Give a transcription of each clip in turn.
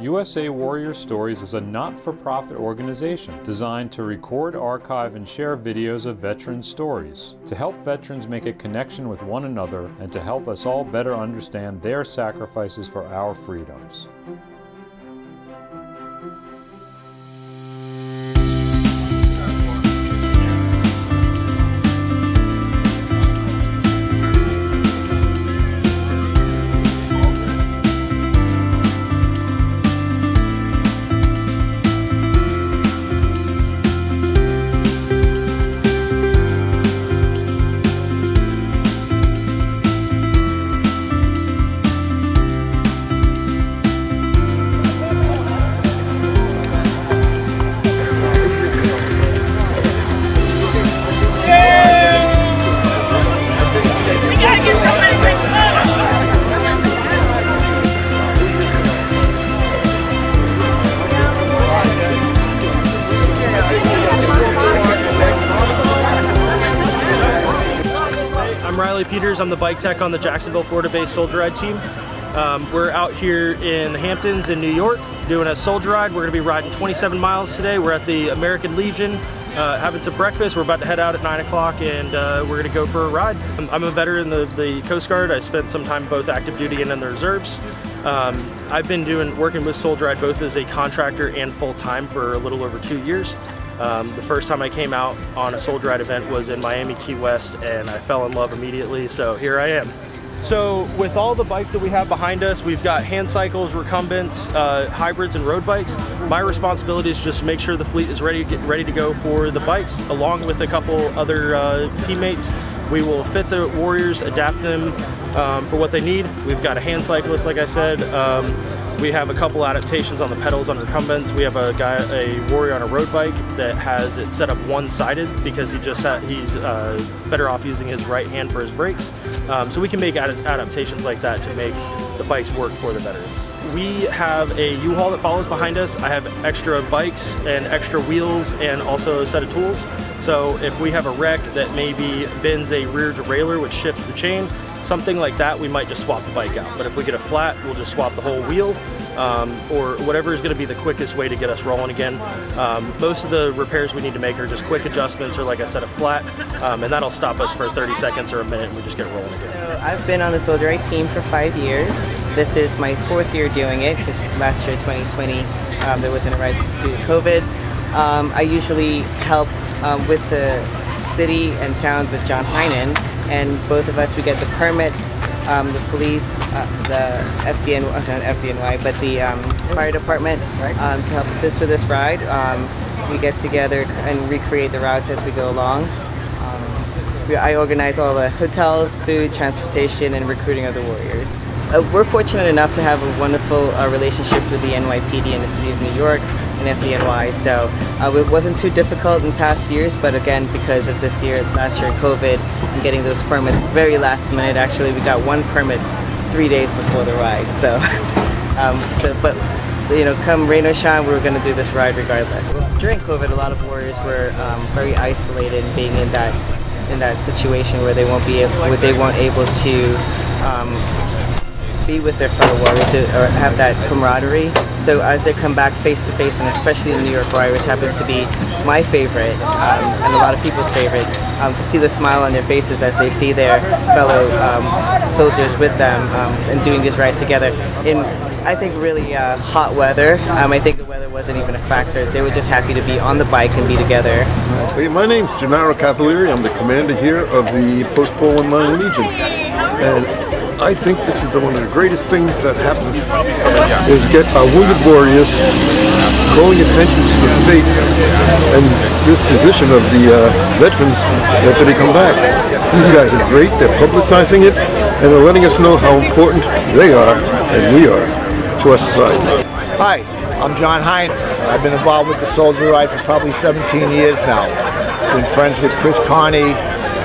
USA Warrior Stories is a not-for-profit organization designed to record, archive, and share videos of veteran stories, to help veterans make a connection with one another and to help us all better understand their sacrifices for our freedoms. I'm the bike tech on the Jacksonville, Florida-based Soldier Ride team. We're out here in the Hamptons in New York doing a Soldier Ride. We're going to be riding 27 miles today. We're at the American Legion having some breakfast. We're about to head out at 9 o'clock and we're going to go for a ride. I'm a veteran in the Coast Guard. I spent some time both active duty and in the reserves. I've been working with Soldier Ride both as a contractor and full-time for a little over 2 years. The first time I came out on a Soldier Ride event was in Miami, Key West, and I fell in love immediately, so here I am. So with all the bikes that we have behind us, we've got hand cycles, recumbents, hybrids, and road bikes. My responsibility is just to make sure the fleet is ready to go for the bikes, along with a couple other teammates. We will fit the Warriors, adapt them for what they need. We've got a hand cyclist, like I said. We have a couple adaptations on the pedals on recumbents. We have a Warrior on a road bike that has it set up one-sided because he's better off using his right hand for his brakes. So we can make adaptations like that to make the bikes work for the veterans. We have a U-Haul that follows behind us. I have extra bikes and extra wheels and also a set of tools. So if we have a wreck that maybe bends a rear derailleur, which shifts the chain, something like that, we might just swap the bike out. But if we get a flat, we'll just swap the whole wheel or whatever is going to be the quickest way to get us rolling again. Most of the repairs we need to make are just quick adjustments or, like I said, a flat, and that'll stop us for 30 seconds or a minute and we just get rolling again. So I've been on the Soldier Ride team for 5 years. This is my 4th year doing it because last year, 2020, there wasn't a ride due to COVID. I usually help with the city and towns with John Heinen, and both of us, we get the permits, the police, the FDNY, but the fire department to help assist with this ride. We get together and recreate the routes as we go along. I organize all the hotels, food, transportation, and recruiting of the Warriors. We're fortunate enough to have a wonderful relationship with the NYPD and the City of New York and FDNY, so it wasn't too difficult in past years, but again, because of last year COVID and getting those permits very last minute. Actually, we got one permit 3 days before the ride, so but you know, come rain or shine, we were going to do this ride regardless. During COVID, a lot of Warriors were very isolated, being in that situation where they weren't able to be with their fellow Warriors or have that camaraderie. So as they come back face to face, and especially the New York ride, which happens to be my favorite and a lot of people's favorite, to see the smile on their faces as they see their fellow soldiers with them and doing these rides together in, I think, really hot weather. I think the weather wasn't even a factor. They were just happy to be on the bike and be together. My name's Gennaro Cavalieri. I'm the commander here of the Post 419 Legion. And I think this is one of the greatest things that happens is get our wounded warriors calling attention to the fate and disposition of the veterans after they come back. These guys are great. They're publicizing it and they're letting us know how important they are and we are to our society. Hi, I'm John Heinen. I've been involved with the Soldier Ride for probably 17 years now. Been friends with Chris Carney,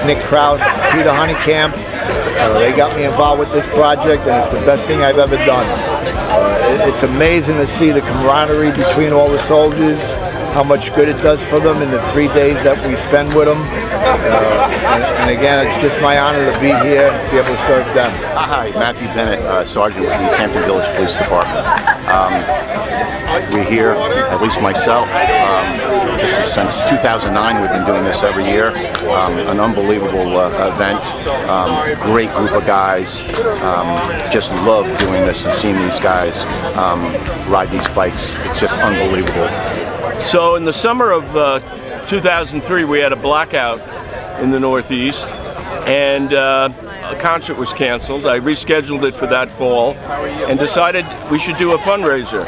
Nick Kraus, Peter Honeycamp. They got me involved with this project, and it's the best thing I've ever done. It's amazing to see the camaraderie between all the soldiers, how much good it does for them in the 3 days that we spend with them. And again, it's just my honor to be here and be able to serve them. Hi, Matthew Bennett, Sergeant with the East Hampton Village Police Department. We're here, at least myself. This is since 2009. We've been doing this every year. An unbelievable event. Great group of guys. Just love doing this and seeing these guys ride these bikes. It's just unbelievable. So in the summer of 2003, we had a blackout in the Northeast, and a concert was canceled. I rescheduled it for that fall and decided we should do a fundraiser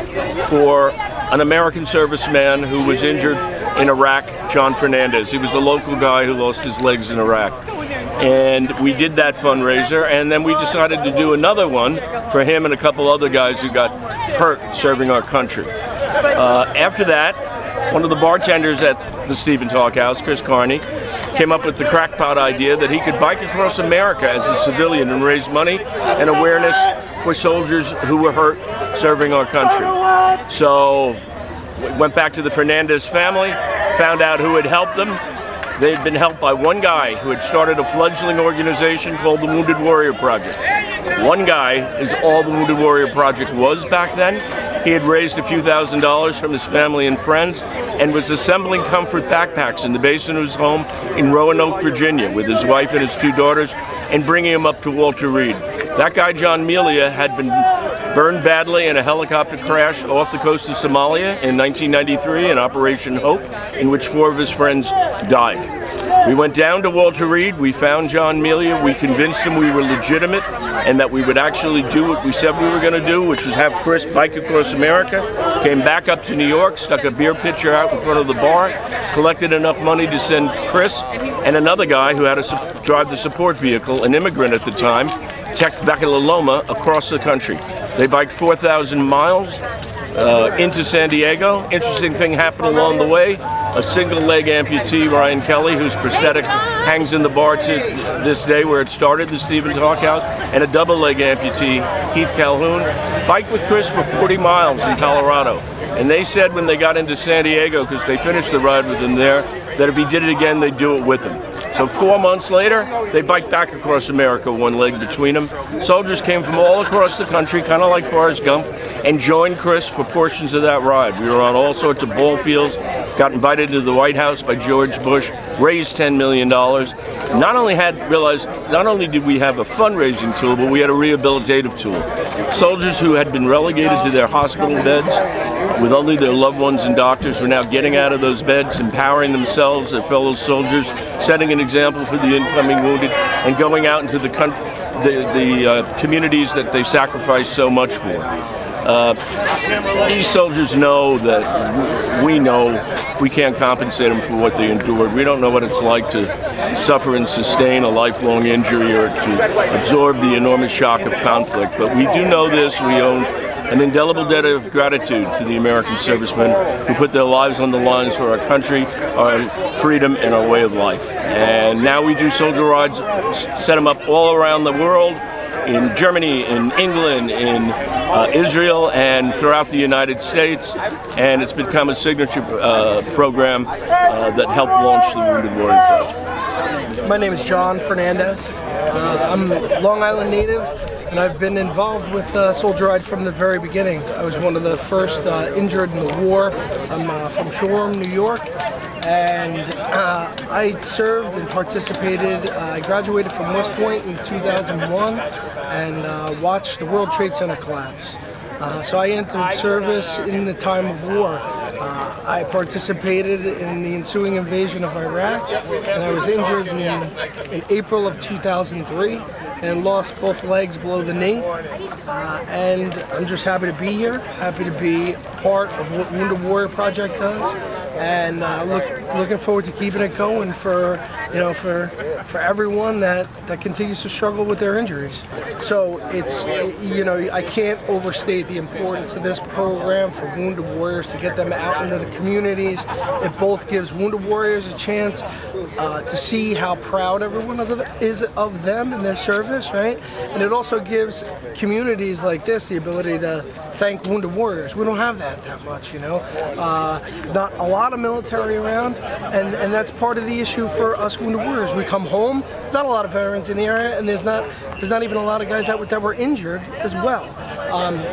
for an American serviceman who was injured in Iraq, John Fernandez. He was a local guy who lost his legs in Iraq. And we did that fundraiser, and then we decided to do another one for him and a couple other guys who got hurt serving our country. After that, one of the bartenders at the Stephen Talk House, Chris Carney, came up with the crackpot idea that he could bike across America as a civilian and raise money and awareness for soldiers who were hurt serving our country. So we went back to the Fernandez family, found out who had helped them. They had been helped by one guy who had started a fledgling organization called the Wounded Warrior Project. One guy is all the Wounded Warrior Project was back then. He had raised a few $1,000s from his family and friends and was assembling comfort backpacks in the basement of his home in Roanoke, Virginia, with his wife and his two daughters, and bringing them up to Walter Reed. That guy, John Melia, had been burned badly in a helicopter crash off the coast of Somalia in 1993 in Operation Hope, in which 4 of his friends died. We went down to Walter Reed, we found John Melia, we convinced him we were legitimate and that we would actually do what we said we were going to do, which was have Chris bike across America. Came back up to New York, stuck a beer pitcher out in front of the bar, collected enough money to send Chris and another guy who had to drive the support vehicle, an immigrant at the time, Tech Vacaloloma, across the country. They biked 4,000 miles into San Diego. Interesting thing happened along the way. A single leg amputee, Ryan Kelly, whose prosthetic hangs in the bar to this day where it started, the Stephen Talk House, and a double leg amputee, Heath Calhoun, biked with Chris for 40 miles in Colorado. And they said when they got into San Diego, because they finished the ride with him there, that if he did it again, they'd do it with him. So 4 months later, they biked back across America, one leg between them. Soldiers came from all across the country, kind of like Forrest Gump, and joined Chris for portions of that ride. We were on all sorts of ball fields, got invited to the White House by George Bush, raised $10 million. Not only did we have a fundraising tool, but we had a rehabilitative tool. Soldiers who had been relegated to their hospital beds with only their loved ones and doctors were now getting out of those beds, empowering themselves, their fellow soldiers, setting an example for the incoming wounded, and going out into the communities that they sacrificed so much for. These soldiers know that we know we can't compensate them for what they endured. We don't know what it's like to suffer and sustain a lifelong injury or to absorb the enormous shock of conflict. But we do know this: we own an indelible debt of gratitude to the American servicemen who put their lives on the lines for our country, our freedom, and our way of life. And now we do soldier rides, set them up all around the world, in Germany, in England, in Israel, and throughout the United States. And it's become a signature program that helped launch the Wounded Warrior Project. My name is John Fernandez. I'm a Long Island native, and I've been involved with Soldier Ride from the very beginning. I was one of the first injured in the war. I'm from Shoreham, New York, and I served and participated. I graduated from West Point in 2001 and watched the World Trade Center collapse. So I entered service in the time of war. I participated in the ensuing invasion of Iraq, and I was injured in April of 2003 and lost both legs below the knee. And I'm just happy to be here, happy to be part of what Wounded Warrior Project does, and looking forward to keeping it going for everyone that continues to struggle with their injuries. So it's, I can't overstate the importance of this program for Wounded Warriors to get them out into the communities. It both gives Wounded Warriors a chance to see how proud everyone is of them and their service, right? And it also gives communities like this the ability to thank Wounded Warriors. We don't have that much, There's not a lot of military around, and that's part of the issue for us Wounded Warriors. We come home, there's not a lot of veterans in the area, and there's not even a lot of guys that were injured as well.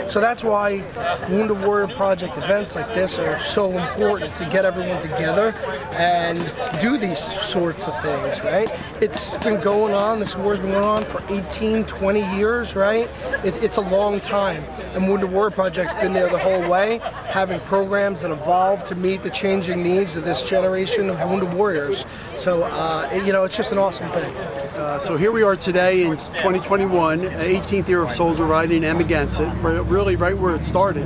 So that's why Wounded Warrior Project events like this are so important, to get everyone together and do these sorts of things, right? It's been going on, this war's been going on for 18, 20 years, right? It's a long time, and Wounded Warrior Project's been there the whole way, having programs that evolve to meet the changing needs of this generation of Wounded Warriors. So, you know, it's just an awesome thing. So here we are today in 2021, 18th year of Soldier Ride in Amagansett, really right where it started.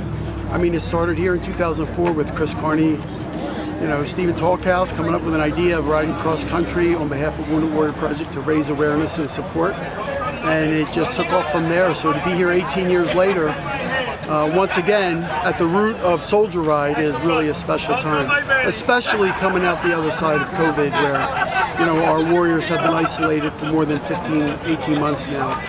I mean, it started here in 2004 with Chris Carney, you know, Stephen Talkhouse coming up with an idea of riding cross country on behalf of Wounded Warrior Project to raise awareness and support. And it just took off from there. So to be here 18 years later, once again, at the root of Soldier Ride is really a special time, especially coming out the other side of COVID, where, you know, our warriors have been isolated for more than 15, 18 months now.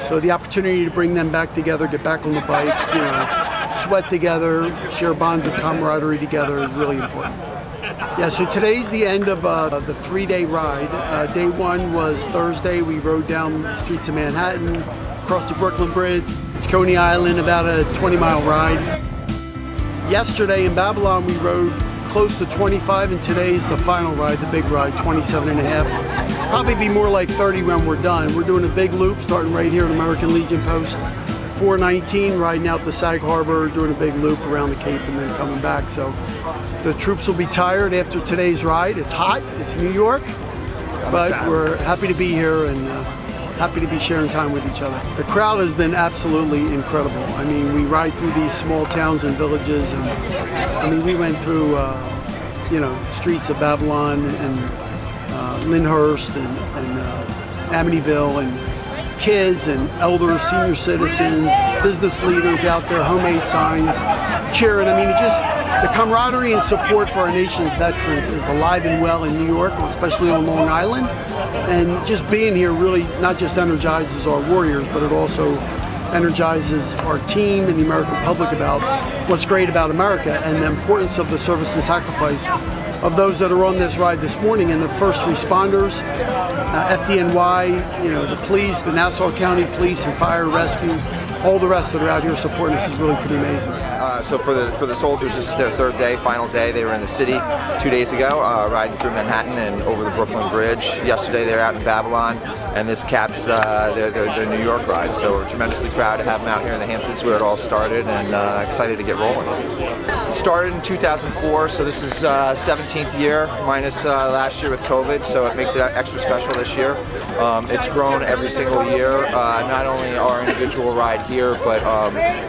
So the opportunity to bring them back together, get back on the bike, you know, sweat together, share bonds of camaraderie together is really important. Yeah, so today's the end of the 3-day ride. Day one was Thursday. We rode down the streets of Manhattan, across the Brooklyn Bridge. It's Coney Island, about a 20-mile ride. Yesterday in Babylon, we rode close to 25, and today's the final ride, the big ride, 27 and a half. Probably be more like 30 when we're done. We're doing a big loop, starting right here at American Legion Post 419, riding out to Sag Harbor, doing a big loop around the Cape, and then coming back. So the troops will be tired after today's ride. It's hot, it's New York, but we're happy to be here and happy to be sharing time with each other. The crowd has been absolutely incredible. I mean, we ride through these small towns and villages, and I mean, we went through, you know, streets of Babylon and Lyndhurst and Amityville, and kids and elders, senior citizens, business leaders out there, homemade signs, cheering. I mean, it just, the camaraderie and support for our nation's veterans is alive and well in New York, especially on Long Island. And just being here really not just energizes our warriors, but it also energizes our team and the American public about what's great about America and the importance of the service and sacrifice of those that are on this ride this morning, and the first responders, FDNY, you know, the police, the Nassau County Police and Fire Rescue, all the rest that are out here supporting us is really pretty amazing. So for the soldiers, this is their third day, final day. They were in the city 2 days ago, riding through Manhattan and over the Brooklyn Bridge. Yesterday they were out in Babylon, and this caps their New York ride. So we're tremendously proud to have them out here in the Hamptons where it all started, and excited to get rolling. Started in 2004, so this is 17th year, minus last year with COVID, so it makes it extra special this year. It's grown every single year, not only our individual ride here, but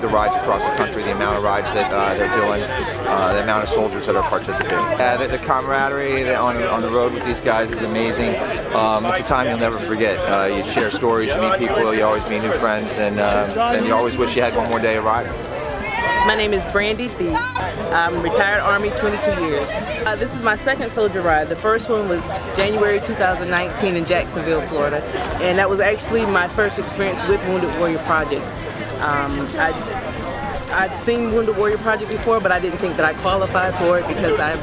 the rides across the country, the amount of rides that they're doing, the amount of soldiers that are participating. The camaraderie on the road with these guys is amazing. It's a time you'll never forget. You share stories, you meet people, you always meet new friends, and you always wish you had one more day of riding. My name is Brandy Thee. I'm retired Army, 22 years. This is my second soldier ride. The first one was January 2019 in Jacksonville, Florida, and that was actually my first experience with Wounded Warrior Project. I'd seen Wounded Warrior Project before, but I didn't think that I qualified for it because I'm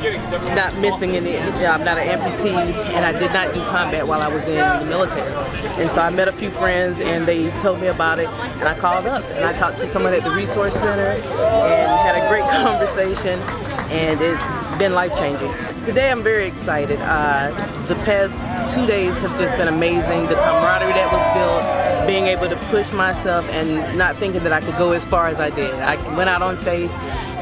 not missing any, I'm not an amputee, and I did not do combat while I was in the military. And so I met a few friends and they told me about it, and I called up and I talked to someone at the Resource Center and had a great conversation, and it's been life-changing. Today I'm very excited. The past 2 days have just been amazing. The camaraderie that was built, being able to push myself and not thinking that I could go as far as I did. I went out on faith,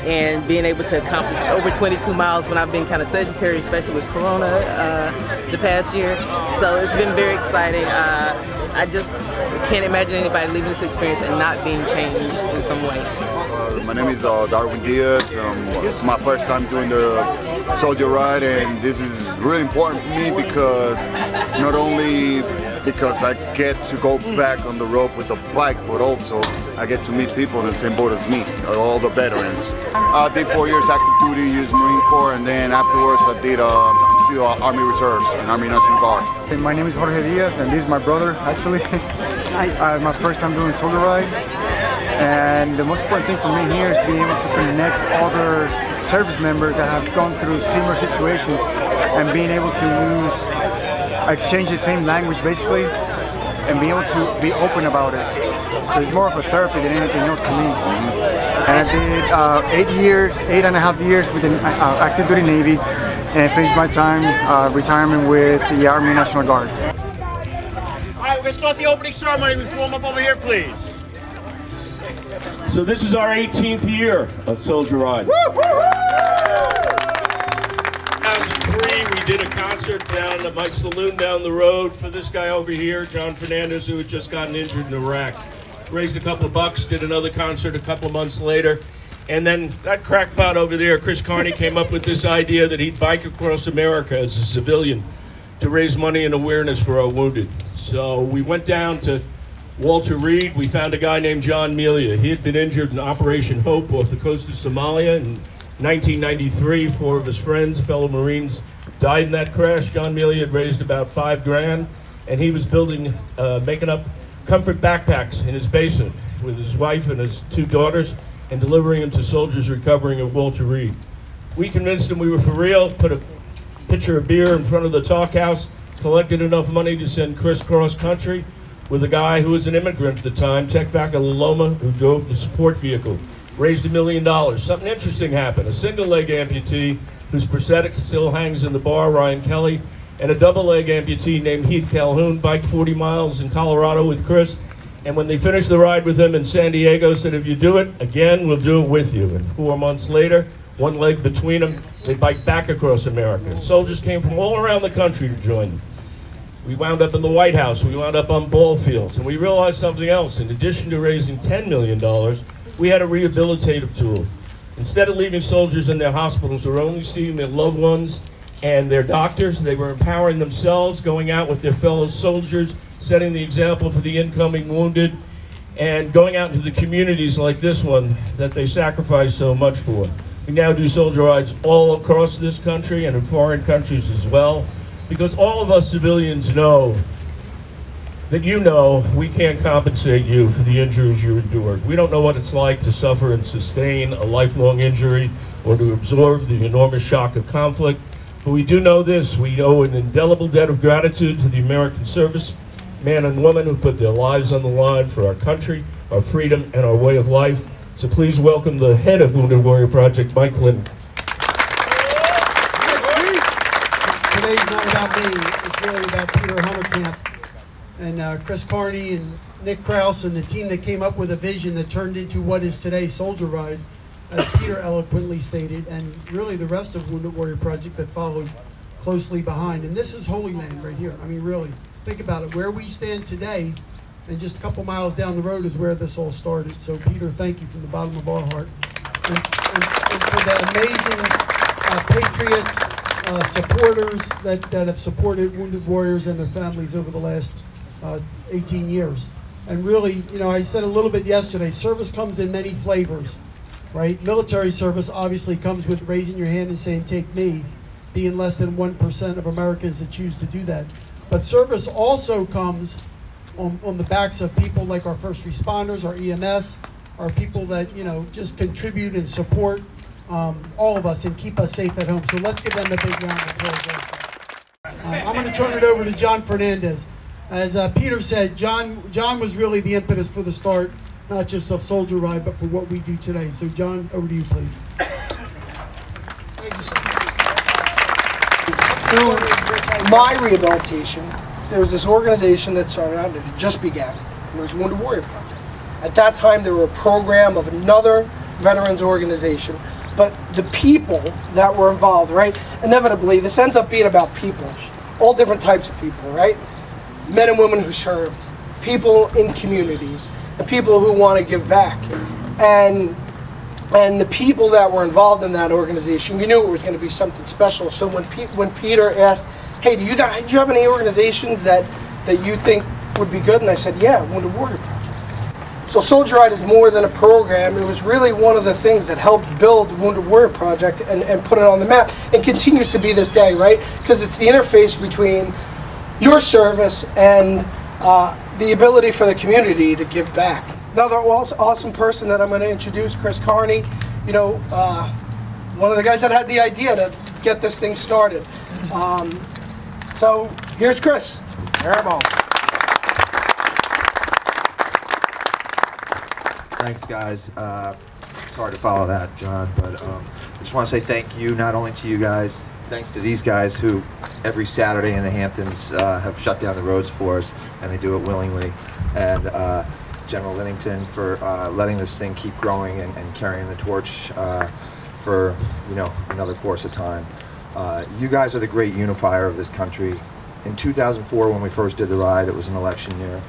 and being able to accomplish over 22 miles when I've been kind of sedentary, especially with Corona the past year. So it's been very exciting. I just can't imagine anybody leaving this experience and not being changed in some way. My name is Darwin Diaz. It's my first time doing the soldier ride, and this is really important to me because not only because I get to go back on the road with the bike, but also I get to meet people in the same boat as me, all the veterans. I did 4 years active duty, used Marine Corps, and then afterwards I did Army Reserves and Army National Guard. Hey, my name is Jorge Diaz, and this is my brother, actually. Nice. It's my first time doing soldier ride, and the most important thing for me here is being able to connect other service members that have gone through similar situations and being able to use exchange the same language basically, and be able to be open about it. So it's more of a therapy than anything else to me. And I did 8.5 years with the active duty Navy, and finished my time retirement with the Army National Guard. All right, we're going to start the opening ceremony. We form up over here, please. So this is our 18th year of Soldier Ride. 2003, we did a concert down at my saloon down the road for this guy over here, John Fernandez, who had just gotten injured in Iraq. Raised a couple of bucks, did another concert a couple of months later. And then that crackpot over there, Chris Carney, came up with this idea that he'd bike across America as a civilian to raise money and awareness for our wounded. So we went down to Walter Reed. We found a guy named John Melia. He had been injured in Operation Hope off the coast of Somalia in 1993. 4 of his friends, fellow Marines, died in that crash. John Melia had raised about $5 grand, and he was building, making up comfort backpacks in his basement with his wife and his 2 daughters, and delivering them to soldiers recovering at Walter Reed. We convinced him we were for real, put a pitcher of beer in front of the talk house, collected enough money to send Chris cross country with a guy who was an immigrant at the time, Tech Vakaliloma, who drove the support vehicle. Raised $1 million. Something interesting happened. A single leg amputee whose prosthetic still hangs in the bar, Ryan Kelly, and a double leg amputee named Heath Calhoun biked 40 miles in Colorado with Chris. And when they finished the ride with him in San Diego, said, if you do it again, we'll do it with you. And 4 months later, 1 leg between them, they biked back across America. And soldiers came from all around the country to join them. We wound up in the White House, we wound up on ball fields, and we realized something else. In addition to raising $10 million, we had a rehabilitative tool. Instead of leaving soldiers in their hospitals, we were only seeing their loved ones and their doctors. They were empowering themselves, going out with their fellow soldiers, setting the example for the incoming wounded, and going out into the communities like this one that they sacrificed so much for. We now do soldier rides all across this country and in foreign countries as well, because all of us civilians know that we can't compensate you for the injuries you endured. We don't know what it's like to suffer and sustain a lifelong injury or to absorb the enormous shock of conflict. But we do know this: we owe an indelible debt of gratitude to the American service men and women who put their lives on the line for our country, our freedom, and our way of life. So please welcome the head of Wounded Warrior Project, Mike Clinton. Today's not about me, it's really about Peter Hummerkamp and Chris Carney and Nick Krause and the team that came up with a vision that turned into what is today Soldier Ride, as Peter eloquently stated, and really the rest of Wounded Warrior Project that followed closely behind. And this is Holy Land right here. I mean, really, think about it. Where we stand today, and just a couple miles down the road is where this all started. So Peter, thank you from the bottom of our heart. And for the amazing patriots, supporters that have supported Wounded Warriors and their families over the last 18 years. And really, you know, I said a little bit yesterday, service comes in many flavors, right? Military service obviously comes with raising your hand and saying, take me, being less than 1% of Americans that choose to do that. But service also comes on the backs of people like our first responders, our EMS, our people that, you know, just contribute and support all of us and keep us safe at home. So let's give them a big round of applause. I'm going to turn it over to John Fernandez. As Peter said, John was really the impetus for the start, not just of Soldier Ride, but for what we do today. So John, over to you, please. Thank you, sir. Through my rehabilitation, there was this organization that started out, and it just began. It was Wounded Warrior Project. At that time, there were a program of another veterans organization, but the people that were involved, right? Inevitably, this ends up being about people, all different types of people, right? Men and women who served, people in communities, the people who want to give back, and the people that were involved in that organization. We knew it was going to be something special. So when Peter asked, "Hey, do you have any organizations that you think would be good?" and I said, "Yeah, Wounded Warrior Project." So Soldier Ride is more than a program. It was really one of the things that helped build Wounded Warrior Project and put it on the map, and continues to be this day, right? Because it's the interface between your service and the ability for the community to give back. Another awesome person that I'm going to introduce, Chris Carney, you know, one of the guys that had the idea to get this thing started. So Here's Chris. Airborne. Thanks, guys. It's hard to follow that, John, but I just want to say thank you, not only to you guys, thanks to these guys who every Saturday in the Hamptons have shut down the roads for us, and they do it willingly, and General Linnington for letting this thing keep growing and carrying the torch for, you know, another course of time. You guys are the great unifier of this country. In 2004, when we first did the ride, it was an election year.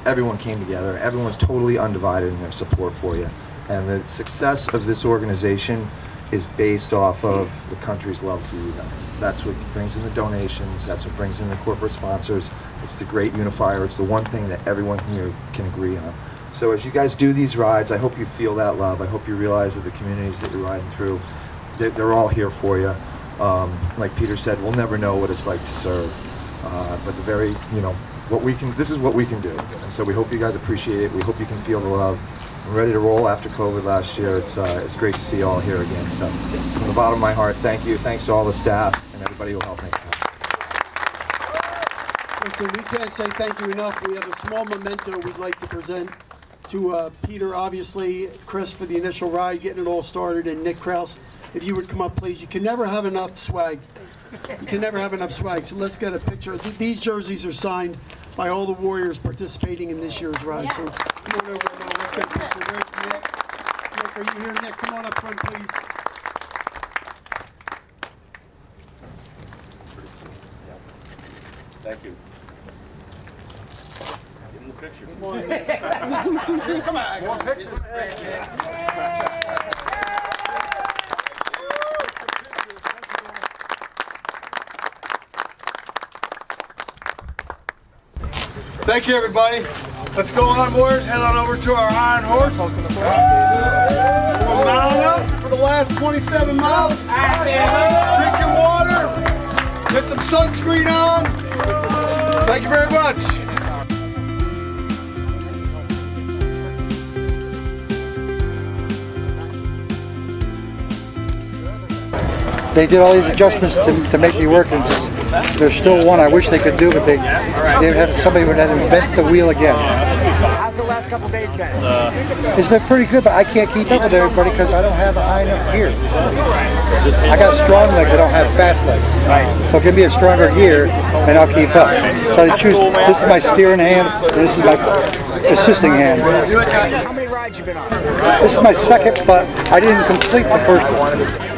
Everyone came together. Everyone's totally undivided in their support for you. And the success of this organization is based off of the country's love for you guys. That's what brings in the donations. That's what brings in the corporate sponsors. It's the great unifier. It's the one thing that everyone here can agree on. So as you guys do these rides, I hope you feel that love. I hope you realize that the communities that you're riding through, they're all here for you. Like Peter said, we'll never know what it's like to serve. But the very, you know, this is what we can do. And so we hope you guys appreciate it. We hope you can feel the love. I'm ready to roll after COVID last year. It's great to see you all here again. So from the bottom of my heart, thank you. Thanks to all the staff and everybody who helped make it happen. Listen, we can't say thank you enough. We have a small memento we'd like to present to Peter, obviously, Chris for the initial ride, getting it all started, and Nick Krause. If you would come up, please. You can never have enough swag. You can never have enough swag. So let's get a picture. These jerseys are signed by all the Warriors participating in this year's ride. So come on over now. Let's get a picture. Where's Nick? Nick, are you here? Nick, come on up front, please. Thank you. Give him the picture. Come on, Nick. Come on. One picture. Thank you, everybody. Let's go on, Warriors. Head on over to our Iron Horse. We're mounting up for the last 27 miles. Drink your water. Get some sunscreen on. Thank you very much. They did all these adjustments to make me work, and just, there's still one I wish they could do, but they have somebody would have to invent the wheel again. How's the last couple days been? It's been pretty good, but I can't keep up with everybody because I don't have a high enough gear. I got strong legs, I don't have fast legs. Right. So give me a stronger gear, and I'll keep up. So I choose. This is my steering hand, and this is my assisting hand. How many rides you been on? This is my second, but I didn't complete the first one.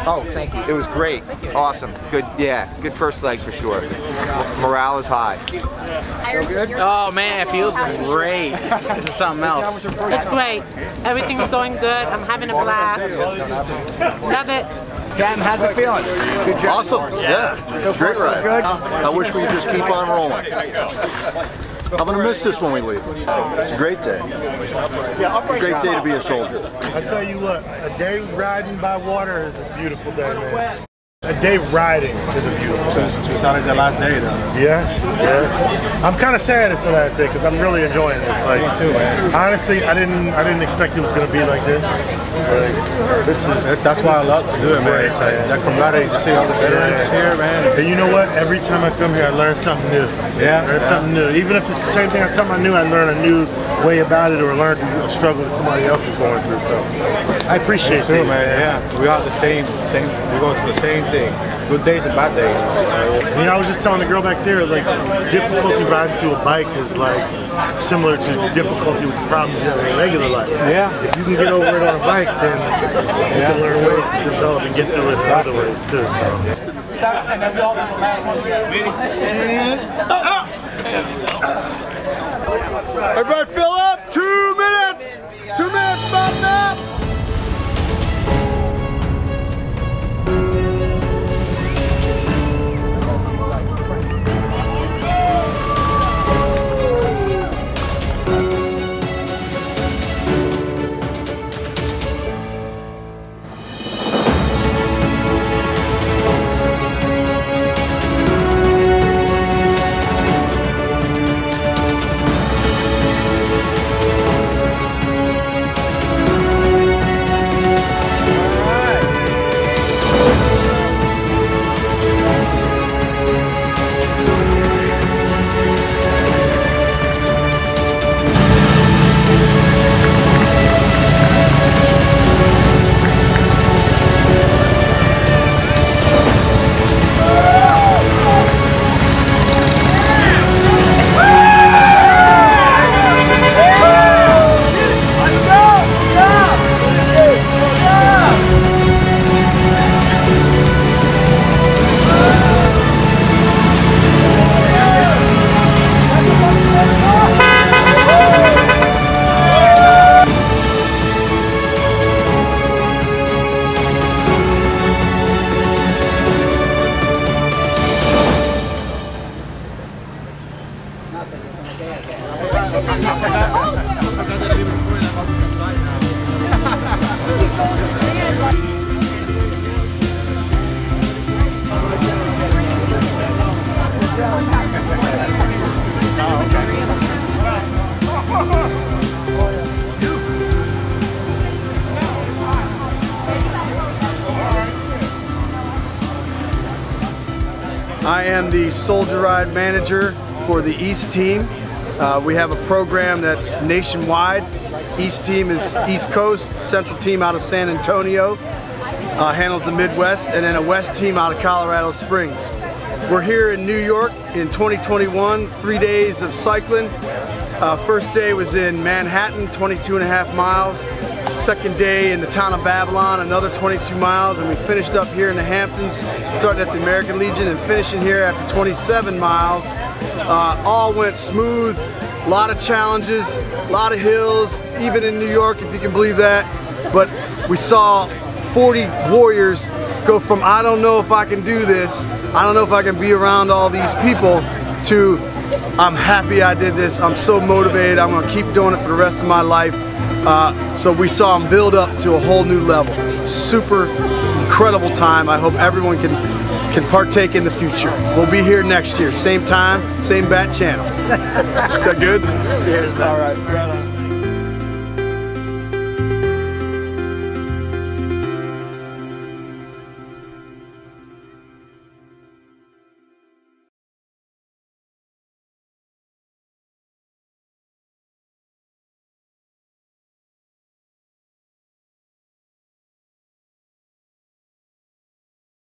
Oh, thank you. It was great. Awesome. Good, yeah, good first leg for sure. Morale is high. Feel good? Oh man, it feels great. This is something else. It's great. Everything's going good. I'm having a blast. Love it. Cam, how's it feeling? Good job. Awesome. Yeah. So far, Great so ride. good. I wish we could just keep on rolling. I'm going to miss this when we leave. It's a great day. Great day to be a soldier. I tell you what, a day riding by water is a beautiful day, man. A day riding is a beautiful day. It's always the last day, though. Yes, yes. I'm kind of sad it's the last day because I'm really enjoying this. Like, honestly, I didn't expect it was going to be like this. Like, That's why I love to do it, man. It's like that camaraderie to see all the veterans here, man. And you know what? Every time I come here, I learn something new. Yeah. Learn something new. Even if it's the same thing as something I knew, I learn a new way about it or learn a struggle that somebody else is going through. So I appreciate it, it, man. Yeah, we are the same. We go through the same thing. Good days and bad days. You know, I was just telling the girl back there, like, difficulty riding through a bike is like similar to difficulty with the problems you have in regular life. Yeah. If you can get over it on a bike, then you can learn ways to develop and get through it in other ways too. So. And then we all do the last one together. Everybody fill up. 2 minutes. 2 minutes. Stop now. I am the Soldier Ride manager for the East team. We have a program that's nationwide. East team is East Coast, Central team out of San Antonio, handles the Midwest, and then a West team out of Colorado Springs. We're here in New York in 2021, 3 days of cycling. First day was in Manhattan, 22.5 miles. Second day in the town of Babylon, another 22 miles, and we finished up here in the Hamptons, starting at the American Legion and finishing here after 27 miles. All went smooth, a lot of challenges, a lot of hills, even in New York, if you can believe that. But we saw 40 warriors go from, I don't know if I can do this, I don't know if I can be around all these people, to I'm happy I did this, I'm so motivated, I'm gonna keep doing it for the rest of my life. So we saw them build up to a whole new level. Super incredible time. I hope everyone can partake in the future. We'll be here next year, same time, same bat channel. Is that good? Cheers, man. All right.